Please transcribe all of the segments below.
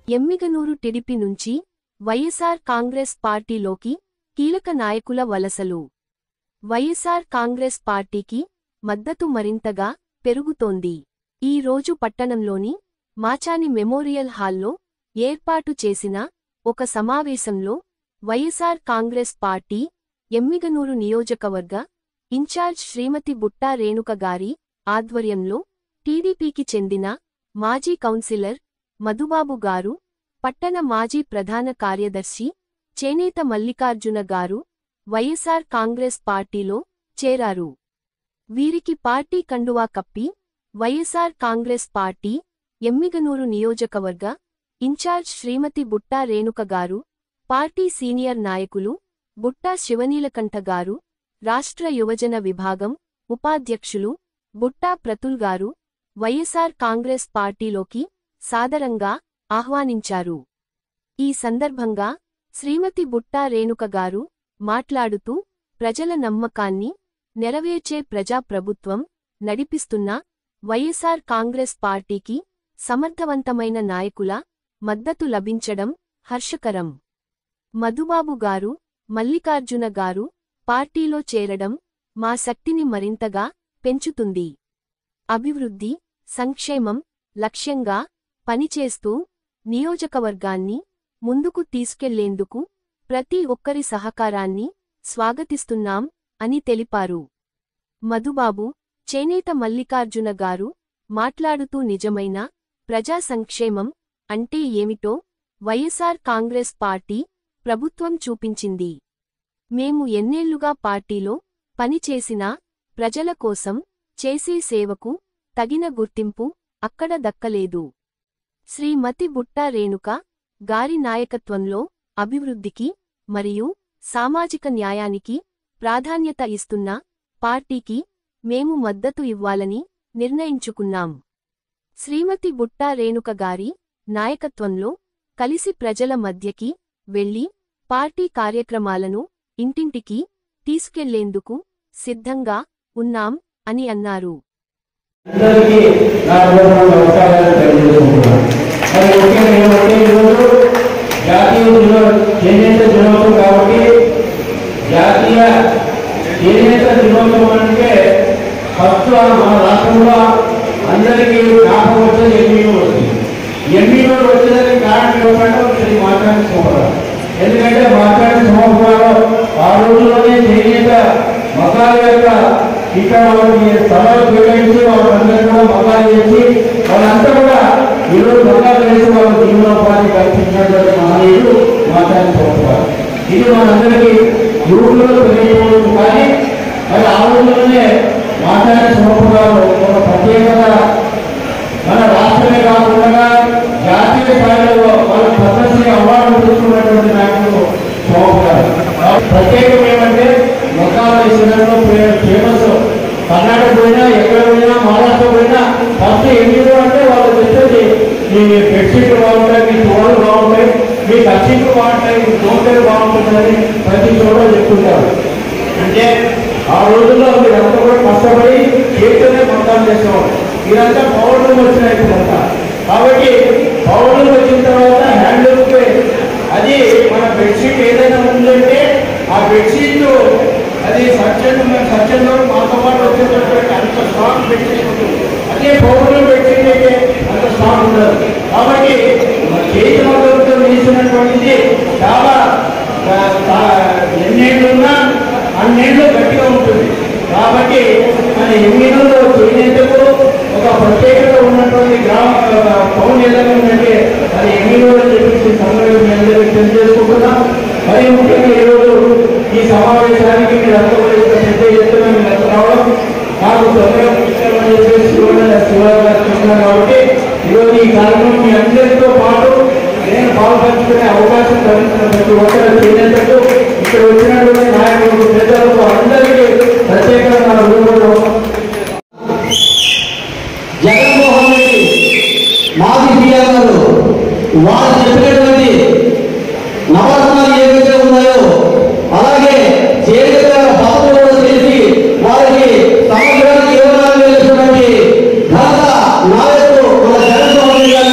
Emmiganur TDP నుంచి వైఎస్ఆర్ కాంగ్రెస్ పార్టీలోకి కీలక నాయకుల వలసలు. వైఎస్ఆర్ కాంగ్రెస్ పార్టీకి మద్దతు మరింతగా పెరుగుతోంది. ఈ రోజు పట్టణంలోని మాచాని మెమోరియల్ హాల్లో ఏర్పాటు చేసిన ఒక సమావేశంలో వైఎస్ఆర్ కాంగ్రెస్ పార్టీ ఎమ్మిగనూరు నియోజకవర్గ ఇన్ఛార్జ్ శ్రీమతి బుట్టా రేణుక గారి ఆధ్వర్యంలో టీడీపీకి చెందిన మాజీ కౌన్సిలర్ మధుబాబు గారు, పట్టణ మాజీ ప్రధాన కార్యదర్శి చేనేత మల్లికార్జున గారు వైఎస్ఆర్ కాంగ్రెస్ పార్టీలో చేరారు. వీరికి పార్టీ కండువా కప్పి వైఎస్ఆర్ కాంగ్రెస్ పార్టీ ఎమ్మిగనూరు నియోజకవర్గ ఇన్ఛార్జ్ శ్రీమతి బుట్టా రేణుక గారు, పార్టీ సీనియర్ నాయకులు బుట్టా శివనీలకంఠ గారు, రాష్ట్ర యువజన విభాగం ఉపాధ్యక్షులు బుట్టా ప్రతుల్ గారు వైఎస్ఆర్ కాంగ్రెస్ పార్టీలోకి సాదరంగా ఆహ్వానించారు. ఈ సందర్భంగా శ్రీమతి బుట్టా రేణుక గారు మాట్లాడుతూ, ప్రజల నమ్మకాన్ని నెరవేర్చే ప్రజాప్రభుత్వం నడిపిస్తున్న వైఎస్ఆర్ కాంగ్రెస్ పార్టీకి సమర్థవంతమైన నాయకుల మద్దతు లభించడం హర్షకరం. మధుబాబు గారు, మల్లికార్జున గారు పార్టీలో చేరడం మా శక్తిని మరింతగా పెంచుతుంది. అభివృద్ధి, సంక్షేమం లక్ష్యంగా పనిచేస్తూ నియోజకవర్గాన్ని ముందుకు తీసుకెళ్లేందుకు ప్రతి ఒక్కరి సహకారాన్ని స్వాగతిస్తున్నాం అని తెలిపారు. మధుబాబు, చేనేత మల్లికార్జున గారు మాట్లాడుతూ, నిజమైన ప్రజా సంక్షేమం అంటే ఏమిటో వైఎస్ఆర్ కాంగ్రెస్ పార్టీ ప్రభుత్వం చూపించింది. మేము ఎన్నేళ్లుగా పార్టీలో పనిచేసినా ప్రజల కోసం చేసే సేవకు తగిన గుర్తింపు అక్కడ దక్కలేదు. శ్రీమతి బుట్టా రేణుక గారి నాయకత్వంలో అభివృద్ధికి మరియు సామాజిక న్యాయానికి ప్రాధాన్యత ఇస్తున్న పార్టీకి మేము మద్దతు ఇవ్వాలని నిర్ణయించుకున్నాం. శ్రీమతి బుట్టా రేణుక గారి నాయకత్వంలో కలిసి ప్రజల మధ్యకి వెళ్లి పార్టీ కార్యక్రమాలను ఇంటింటికి తీసుకెళ్లేందుకు సిద్ధంగా ఉన్నాం అని అన్నారు. జాతీయ చేనేత దినోత్సవం అంటే ఫస్ట్ మన రాష్ట్రంలో అందరికీ జ్ఞాపకం వచ్చేది ఎంఈఓ వచ్చింది. ఎంఈఓ వచ్చేదానికి కారణం ఏమంటే ఒకసారి మాట్లాడి సోమవారం. ఎందుకంటే మాట్లాడి సోమవారం ఆ రోజుల్లోనే చేనేత మగాల యొక్క ఇక్కడ వాళ్ళకి స్థలాలు కేటాయించి వాళ్ళందరూ కూడా మగాలు చేసి వాళ్ళంతా కూడా ఈరోజు మగాలు వేసి వాళ్ళ జీవనోపాధి కల్పించినటువంటి మహనీయుడు మాట్లాడి సోమవారం. ఇది మనందరికీ యువకులు తెలియకపోవచ్చు. కానీ మరి ఆ రోజుల్లోనే మాట్లాడే సోమవారం ఒక ప్రత్యేకత మన రాష్ట్రమే కాకుండా జాతీయ స్థాయిలో వాళ్ళ పద్మశ్రీ అవార్డు తీసుకున్నటువంటి నాయకులు సోమవారం. ప్రత్యేకం ఏమంటే మకాల విషయంలో ఫేమస్. కర్ణాటక పోయినా, ఎక్కడ పోయినా, మహారాష్ట్ర పోయినా ఫస్ట్ ఎందుకు అంటే వాళ్ళు తెచ్చేది మీ బెడ్షీట్లు బాగుంటాయి, మీ తోడు బాగుంటాయి, మీ కర్చీలు బాగుంటాయి, మీ తోటలు బాగుంటుందని ప్రతి చోట చెప్తుంటారు. అంటే ఆ రోజుల్లో మీరంతా కూడా కష్టపడి చేతితోనే మొత్తాలు చేసేవాళ్ళు. మీరంతా పౌరులు వచ్చినాయి మొత్తం. కాబట్టి పౌరులు వచ్చిన తర్వాత హ్యాండ్లూమ్కి అది మన బెడ్షీట్ ఏదైనా ఉందంటే ఆ బెడ్షీట్ అది సర్జన్లో మాతో పాటు వచ్చేటటువంటి అంత స్ట్రాంగ్ బెడ్షీట్ ఉంటుంది. అదే పౌరులు బెడ్షీట్ అయితే అంత స్ట్రాంగ్ ఉండదు. కాబట్టి చేతి మొదలతో వేసినటువంటిది చాలా ఎన్నేళ్ళున్నా అన్నేళ్ళు గట్టిగా ఉంటుంది. కాబట్టి మన ఎన్నికల్లో చేనేతకు ఒక ప్రత్యేకత ఉన్నటువంటి పౌన్ ఏదైనా ఉందంటే అది ఎన్నికల్లో చెప్పేసి సందర్భంగా తెలియజేసుకుంటున్నాం. మరి ముఖ్యంగా ఈరోజు ఈ సమావేశానికి మీరు అందరూ పెద్ద ఎత్తున మీరు రావడం నాకు శివగారు కాబట్టి ఈరోజు ఈ కార్యక్రమం మీ అందరితో పాటు నేను పాల్పంచుకునే అవకాశం కలిగిన ప్రతి ఒక్కరు చేనేతకు ఇక్కడ వచ్చినటువంటి నాయకులకు, పెద్దలకు అందరికీ ప్రత్యేకంగా జగన్మోహన్ రెడ్డి మాజీ సీఎం గారు వారు చెప్పినటువంటి నవరత్నాలు ఏవైతే ఉన్నాయో అలాగే చేనేత పథకం కూడా చేసి వారికి సంవత్సరానికి 24,000 ఇచ్చినటువంటి ఘనత నాయకుడు మన జగన్మోహన్ రెడ్డి గారు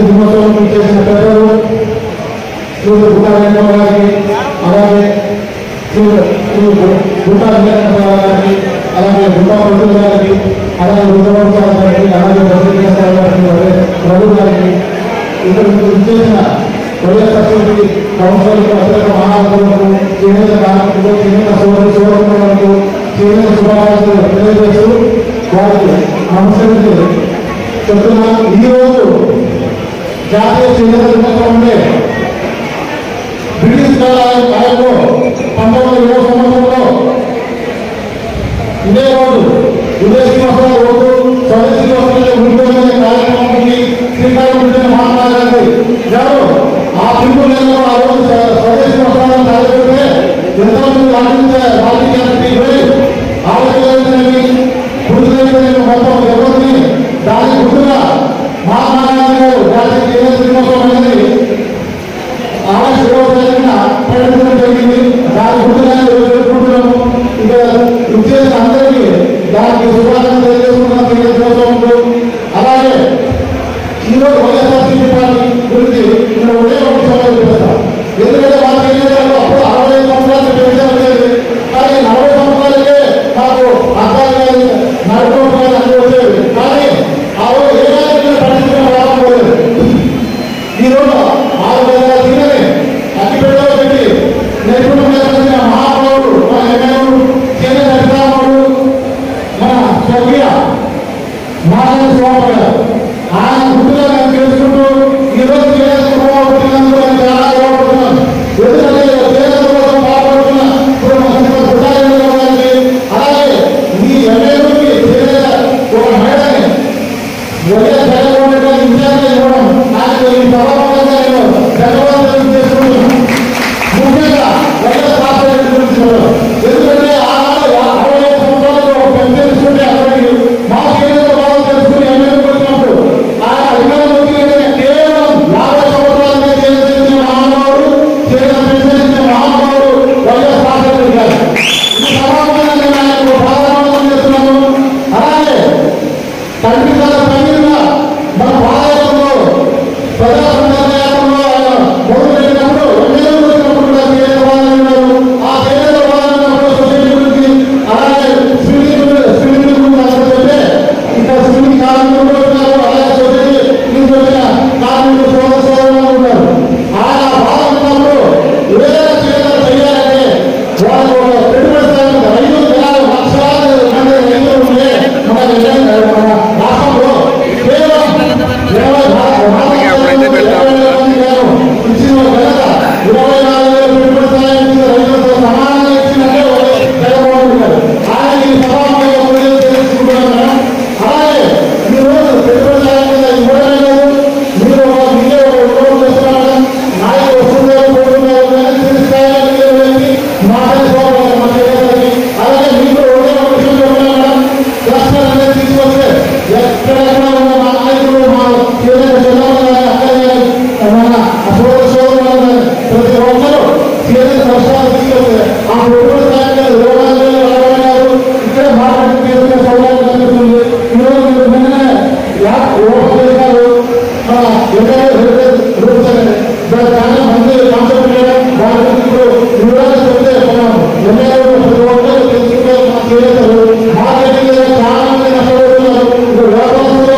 దినోత్సవం చేసిన పెద్దలు గుట్టారెడ్డి గారికి, అలాగే గుట్టా గారికి, అలాగే గుట్టా పంతులు గారికి, అలాగే రుద్రబాబు గారికి, అలాగే ప్రభు గారికి, ఇక్కడ చేసిన వైఎస్ఆర్సీపీ కౌన్సిలర్లకు, అత్యంత మహానుభావులకు, చేనేత కార్మికులకు, చేనేత సోదరులకు చేనేత శుభాకాంక్షలు తెలియజేస్తూ వారికి నమస్కరించి చెప్తున్నాను. ఈరోజు జాతీయ చేనేత దినోత్సవం అంటే బ్రిటిష్ కాలంలో 1920 సంవత్సరంలో ఇదే రోజు విదేశీ వస్త్రాల రోజు స్వదేశీ వస్త్రాల విడుదల కార్యక్రమానికి శ్రీకారం చుట్టిన మహాత్మా గాంధీ గారు ఆ పిలుపులలో ఆ రోజు స్వదేశీ వస్త్రాలను తయారుపెడితే ఎంతోమంది రాజకీయ ఆలోచనని గుర్తులేని మొత్తం ఎవరిని దాని గుర్తుగా మహాత్మా గాంధీ గారు జాతీయ చేనేత దినోత్సవం అనేది ఆగస్టు 20న ప్రకటించడం జరిగింది. దాని గుర్తుగా జరుపుకుంటున్నాము. ఇంకా విచ్చేసిన అందరికీ దానికి శుభాకాంక్షలు తెలియజేసుకుంటున్నాం. అలాగే ఈరోజు వైఎస్ఆర్సీపీ పార్టీ గురించి ఇక్కడ ఒకే ఒక సవాలు చూపిస్తాం. ఎందుకంటే వాళ్ళకి అప్పుడు 65 సంవత్సరాలు పెంచారు లేదు, కానీ 40 సంవత్సరాలకే మాకు అర్థాలు నడుపుకోవాలి అని వచ్చేది. కానీ ఆ రోజు ఏ రాజకీయ పరిస్థితులు రాకపోలేదు. ఈరోజు 6 గంటల సీనని అగ్గిపెట్టలో పెట్టి నేర్చుకున్న మహానుభావుడు మన ఎమ్మెల్యేలు చేనేత అధికారులు మన స్వర్గీయ మానవ స్వామి గారు ఆయన గుర్తుగా నేను తెలుసుకుంటూ ఈరోజు చేనేత కుటుంబాలు చాలా గౌరవపడుతున్నాను. ఎందుకంటే చేనేత కోసం బాధపడుతున్న అలాగే మీ ఎమ్మెల్యేలకి చేనేత ఒక మేడని వైఎస్ జగన్మోహన్ రెడ్డి ఇన్ఛార్జ్ ఇవ్వడం నాకు ఈ సభాముఖంగా నేను ధన్యవాదాలు చేసుకుంటున్నాను. ముఖ్యంగా వైఎస్ రాజశేఖర గురించి ఎందుకంటే ఆనాడు 65 సంవత్సరాలు ఒక పెద్ద తీసుకుంటే అక్కడికి మా చేనేత బాగా తెలుసుకుని ఎమ్మెల్యే వచ్చినప్పుడు ఆయన అధికారంలోకి కేవలం 50 సంవత్సరాలకే చేసిన మహానుభావుడు, చేనేత పెంచిన మహానుభావుడు వైఎస్ రాజశేఖర గారు. ఈ సభాముఖంగా నేను ఆయనకు ప్రారంభం చేస్తున్నాను. అలాగే తండ్రి సంగీతంగా మన భారతంలో ప్రజా సంఘటనలో ఆయన మొదలు పెట్టినప్పుడు ఎన్నో వచ్చినప్పుడు కూడా చేనేత వాళ్ళు ఉన్నారు. ఆ చేనేత వాళ్ళు ఉన్నప్పుడు సొసైటీ గురించి అలాగే స్త్రీల గురించి అంటే ఇంకా స్త్రీ కార్మికులు ఉన్నారు. అలాగే సొసైటీ నుంచి వచ్చిన కార్మికులు సోదరులు ఉన్నారు. ఆయన బాధ ఉన్నప్పుడు ఏదైనా చేనేత చేయాలంటే వాళ్ళు పెట్టుబడి స్థాయి 5 లక్షలాది మంది రైతులు ఉంటే మన రాష్ట్రంలో కేవలం 24,000 పెట్టుబడి స్థాయి రైతులతో సమానంగా ఇచ్చినట్టే జగన్మోహన్ గారు ఆయన ఈ సభాముఖంగా తెలుసుకుంటున్నాను. అలాగే ఈరోజు పెట్టుబడి స్థాయి మీద ఇవ్వడం లేదు. మీరు మీరే ఉద్యోగం చేస్తున్నారు, నాయకులు వస్తున్నారు, పోతున్నారు, స్థాయి మాట్లాడుకోవాలి మన చేయాలని. అలాగే మీకు ఒకే ఒక విషయం చెప్తున్నాను. క్లస్టర్ అనేది తీసుకొస్తే ఎక్కడెక్కడ ఉన్న మా నాయకులు మా చేనేత చెల్లెలు అక్కడ మన సోదరులు ప్రతి ఒక్కరూ చేనేత కష్టాలు తీసుకొస్తే ఆ పెట్టుబడి స్థాయి రోగాలు ఇక్కడే మార్కెట్ చేసుకునే సౌకర్యం కనిపిస్తుంది. ఈరోజు మీరు వెంటనే ఓపెగారు చాలా మంది కాన్సెప్ట్ వాళ్ళ ఇప్పుడు వివరాలు చెప్తే మనం ఎమ్మెల్యేలు ప్రతి ఒక్కరు తెలుసుకుంటే మా చేనేతలు మార్కెటింగ్ చాలా మంది నష్టపోతున్నారు. ఇప్పుడు వ్యాపారంలో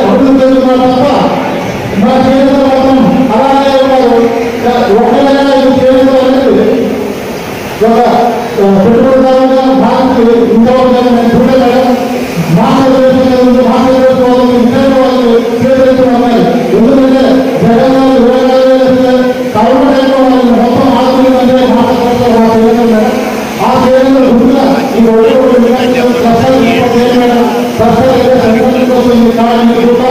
అభివృద్ధి చెందుతున్నారు తప్ప మా చేనేతలు మాత్రం అలాగే ఉన్నారు. ఒకవేళ ఇది చేనేతలు అనేది ఒక పెట్టుబడిదారుగా భారత్ ఇంతవరకు నేను చూడలేదు. మాట్లాడుతున్న మాట్లాడుకోవాలి ఇంటర్ వాళ్ళు చేస్తున్నాయి. ఎందుకంటే జగన్ కరోనా టైంలో వాళ్ళు మొత్తం ఆదుకుంటే మాట్లాడుతున్నారు. ఆ చేతులు గుర్తుగా ఈ దానికి ఎంతో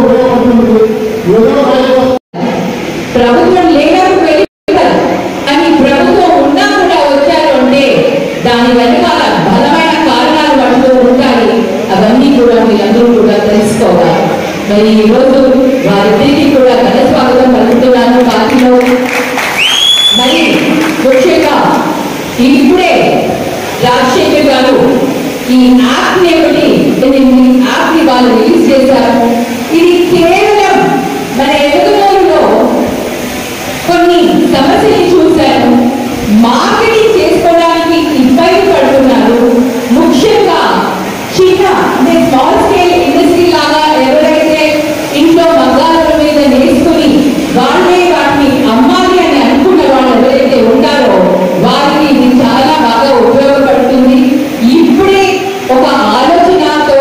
ఉపయోగపడుతుంది. ప్రభుత్వం లేనప్పుడు అని ప్రభుత్వం ఉన్నా కూడా వచ్చారు అంటే దాని వెనకాల బలమైన కారణాలు అంటూ ఉంటాయి. అవన్నీ కూడా మీరందరూ కూడా తెలుసుకోవాలి. మరి ఈరోజు వారిద్దరికీ కూడా ఘన స్వాగతం పలుకుతున్నాను పార్టీలో. మరి ముఖ్యంగా ఇప్పుడే రాజశేఖర్ గారు ఈ యాప్ ని యాప్ ని వాళ్ళు రిలీజ్ చేశారు. ఇది కేవలం మన ఎదుగుదలలో కొన్ని సమస్యలు చూశాను. మార్కెటింగ్ చేసుకోవడానికి ఇబ్బంది పడుతున్నారు. ముఖ్యంగా చిన్న స్మాల్ స్కేల్ ఇండస్ట్రీ లాగా ఎవరైతే ఇంట్లో మగ్గాల మీద నేర్చుకుని వాళ్ళే వాటిని అమ్మాలి అని అనుకున్న వాళ్ళు ఎవరైతే ఉంటారో వారికి ఇది చాలా బాగా ఉపయోగపడుతుంది. ఇప్పుడే ఒక ఆలోచనతో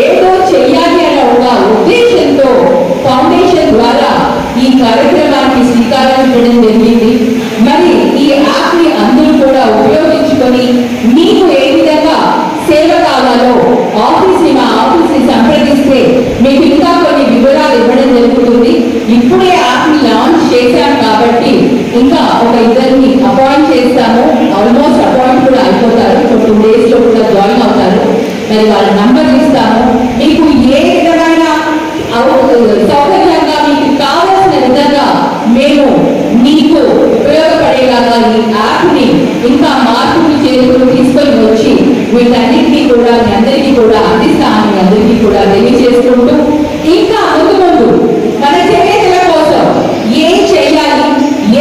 ఏదో చెయ్యాలి అన్న ఒక ఉద్దేశంతో ఫౌండేషన్ ద్వారా ఈ కార్యక్రమానికి శ్రీకారం చుట్టడం జరిగింది. మరి ఈ యాప్ ని అందరూ కూడా ఉపయోగించుకొని మీకు ఏ విధంగా సేవ కావాలో మా ఆఫీస్ ని సంప్రదిస్తే మీకు ఇంకా కొన్ని వివరాలు ఇవ్వడం జరుగుతుంది. ఇప్పుడే యాప్ ని లాంచ్ చేశాం కాబట్టి ఇంకా ఒక ఇద్దరిని అపాయింట్ చేస్తాము. ఆల్మోస్ట్ అపాయింట్ కూడా అయిపోతారు. 2 days లో కూడా జాయిన్ అవుతారు. మరి వాళ్ళ నంబర్ ఇస్తాము. మీకు ఏ విధమైన సౌకర్యంగా మీకు కావాల్సిన విధంగా మేము మీకు ఉపయోగపడేలాగా ఈ యాప్ ని ఇంకా మార్పులు చేసుకుని తీసుకొని వచ్చి వీటన్నిటినీ కూడా మీ అందరికీ కూడా అందిస్తామని అందరికీ కూడా తెలియజేసుకుంటూ ఇంకా ముందు మన చేనేతల కోసం ఏం చేయాలి,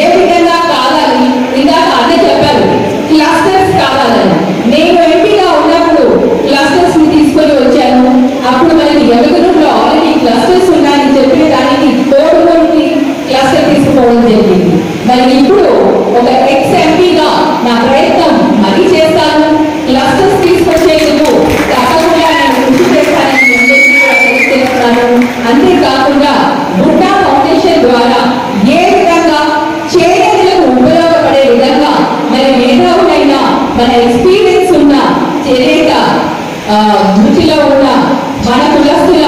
ఏ విధంగా కావాలి ఇందాక అన్న చెప్పారు క్లస్టర్స్ కావాలని. నేను ఎంపీగా ఉన్నప్పుడు క్లస్టర్స్ ని తీసుకొని వచ్చాను. అప్పుడు మనకి ఎదుగుదలలో ఆల్రెడీ క్లస్టర్స్ ఉన్నాయని చెప్పిన దానికి తోడుకొని క్లస్టర్ తీసుకోవడం జరిగింది. మరి ఇప్పుడు ఒక ఎక్స్ ఎంపీగా నా ప్రయత్నం మరీ చేస్తాను. క్లస్టర్స్ తీసుకొచ్చేందుకు తప్పకుండా నేను కృషి చేస్తానని తెలియజేస్తున్నాను. అంతేకాకుండా బుట్టా ఫౌండేషన్ ద్వారా ఏ విధంగా చేనేతలకు ఉపయోగపడే విధంగా మరి మేధావులైన మన ఎక్స్పీరియన్స్ ఉన్న చేనేత వృత్తిలో ఉన్న మన కులస్తుల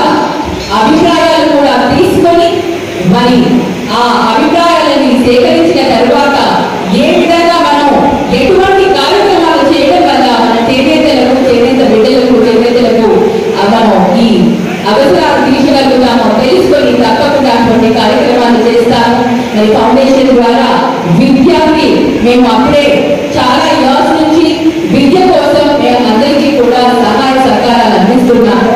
అభిప్రాయాలు కూడా తీసుకొని మరి ఆ అభిప్రాయాలని సేకరించిన తర్వాత ఏ విధంగా మనం ఎటువంటి కార్యక్రమాలు చేయడం వల్ల మన చేనేత బిడ్డలకు మనం ఈ అవసరాలు తీర్చగలుగుతామో తెలుసుకొని తప్పకుండా కొన్ని కార్యక్రమాలు చేస్తాము. మరి ఫౌండేషన్ ద్వారా విద్యార్థి మేము అప్పుడే చాలా ఇయర్స్ నుంచి విద్య కోసం మేము అందరికీ కూడా సహాయ సహకారాలు అందిస్తున్నాము.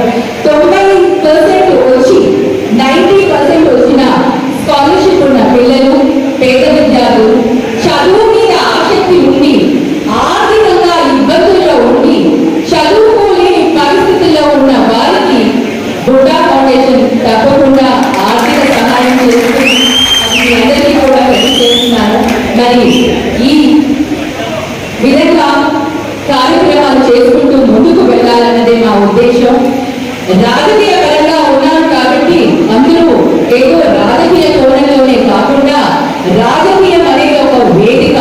90% వచ్చి 90% వచ్చిన స్కాలర్షిప్ ఉన్న పిల్లలు, పేద విద్యార్థులు, చదువు మీద ఆసక్తి ఉండి ఆర్థికంగా ఇబ్బందుల్లో ఉండి చదువుకోలేని పరిస్థితుల్లో ఉన్న వారికి బుట్టా ఫౌండేషన్ తప్పకుండా ఆర్థిక సహాయం చేస్తుంది. అందరికీ కూడా తెలియజేస్తున్నాను. మరి ఈ విధంగా కార్యక్రమాలు చేసుకుంటూ ముందుకు వెళ్ళాలన్నదే మా ఉద్దేశం. రాజకీయ పరంగా ఉన్నాను కాబట్టి అందరూ ఏదో రాజకీయ కోణంలోనే కాకుండా రాజకీయం అనేది ఒక వేదిక.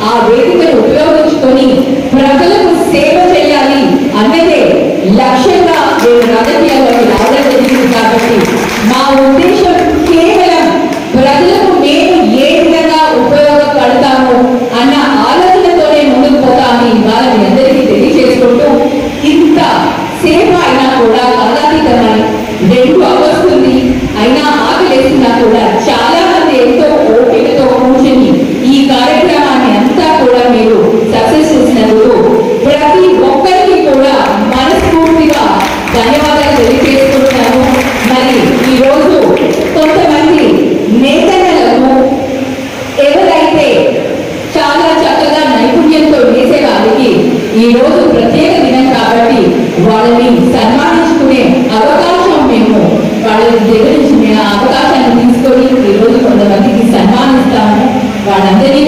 ఆ వేదికను ఉపయోగించుకొని ప్రజలకు సేవ చేయాలి అన్నదే లక్ష్యంగా నేను రాజకీయాల్లోకి రావడం జరిగింది. కాబట్టి మా ఉద్దేశం కేవలం ప్రజలకు మేము ఏ విధంగా ఉపయోగపడతాము అన్న ఆలోచనతోనే ముందుకు పోతామని ఇవాళ మీ అందరికీ తెలియజేసుకుంటూ ఇంత సేవ అయినా కూడా కాలాతీతమై 2 అవర్స్తుంది అయినా ఆకలేసినా కూడా చాలా మంది ఎంతో ఓపికతో కూర్చొని ఈ కార్యక్రమాన్ని అంతా కూడా మీరు సక్సెస్ చేసినందుకు ప్రతి ఒక్కరికి కూడా మనస్ఫూర్తిగా ధన్యవాదాలు తెలియజేసుకుంటున్నాను. మరి ఈరోజు కొంతమంది నేతలకు ఎవరైతే చాలా చక్కగా నైపుణ్యంతో వేసే వారికి ఈ రోజు ప్రత్యేక దినం కాబట్టి వాళ్ళని సన్మానించుకునే అవకాశం మేము వాళ్ళ దగ్గర నుంచి మేము అవకాశాన్ని తీసుకొని ఈ రోజు కొంతమందికి సన్మానిస్తాము. వాళ్ళందరినీ